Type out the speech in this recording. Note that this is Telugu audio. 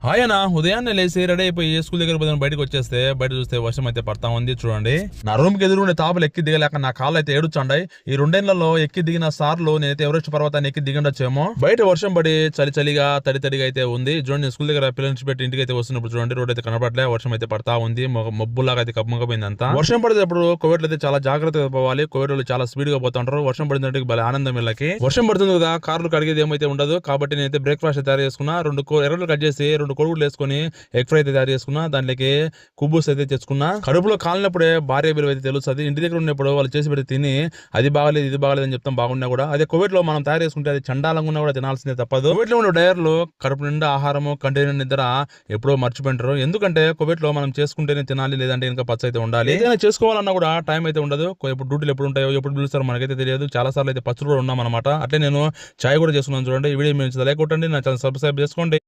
ఆయన ఉదయాన్నే లేసి రెడీ అయిపోయి స్కూల్ దగ్గర పోదాం బయటకు వచ్చేస్తే బయట చూస్తే వర్షం అయితే పడతా ఉంది చూడండి. నా రూమ్ కి ఎదురుండే తాపలు ఎక్కి దిగలేక నా కాళ్ళు అయితే ఏడుచుండాయి. ఈ రెండేళ్లలో ఎక్కి దిగిన సార్లు నేనైతే ఎవరెస్ట్ పర్వతాన్ని ఎక్కి దిగిండొచ్చేమో. బయట వర్షం పడి చలిగా తడిగా అయితే ఉంది చూడండి. స్కూల్ దగ్గర పిల్లలు పెట్టి ఇంటికి అయితే వస్తున్నప్పుడు చూడండి రోడ్ అయితే కనపడలే, వర్షం అయితే పడతా ఉంది. మబ్బులాగా అయితే కమ్మకపోయింది అంతా. వర్షం పడేటప్పుడు కోవిడ్ అయితే చాలా జాగ్రత్తగా పోవాలి. కోవిడ్ వాళ్ళు చాలా స్పీడ్ గా పోతుంటారు. వర్షం పడినట్టు భలే ఆనందం వీళ్ళకి. వర్షం పడుతుంది కదా, కార్లు కడిగేది ఏమైతే ఉండదు కాబట్టి నేనైతే బ్రేక్ఫాస్ట్ తయారు చేసుకున్నా. రెండు ఎర్రలు కట్ చేసి రెండు కోడిగుడ్లు వేసుకొని ఎగ్ ఫ్రై అయితే తయారు చేసుకున్నా. దాంట్లోకి కుబ్బూస్ అయితే తెచ్చుకున్నా. కడుపులో కాలినప్పుడే భార్య విలువ అయితే తెలుస్తుంది. ఇంటి దగ్గర ఉన్నప్పుడు వాళ్ళు చేసి పెట్టి తిని అది బాగలేదు ఇది బాగలేదు అని చెప్తాం బాగున్నా కూడా. అదే కోవిడ్ లో మనం తయారు చేసుకుంటే అది చండాలంగా ఉన్నా కూడా తినాల్సిందే తప్పదు. కోవిడ్ లో ఉన్న డైర్లు కడుపు నిండా ఆహారము కంటి నిండా నిద్ర ఎప్పుడో మర్చిపోయింటారు. ఎందుకంటే కోవిడ్ లో మనం చేసుకుంటేనే తినాలి, లేదంటే ఇంకా పచ్చ అయితే ఉండాలి. ఏదైనా చేసుకోవాలన్నా కూడా టైం అయితే ఉండదు. ఎప్పుడు డ్యూటీలు ఎప్పుడు ఉంటాయో ఎప్పుడు పిలుస్తారో మనకైతే తెలియదు. చాలా సార్లు అయితే పచ్చులు కూడా ఉన్నాం అనమాట. అట్లే నేను చాయ్ కూడా చేసుకున్నాను చూడండి. ఈ వీడియో మీరు లైక్ కొట్టండి, నా ఛానల్ సబ్స్క్రైబ్ చేసుకోండి.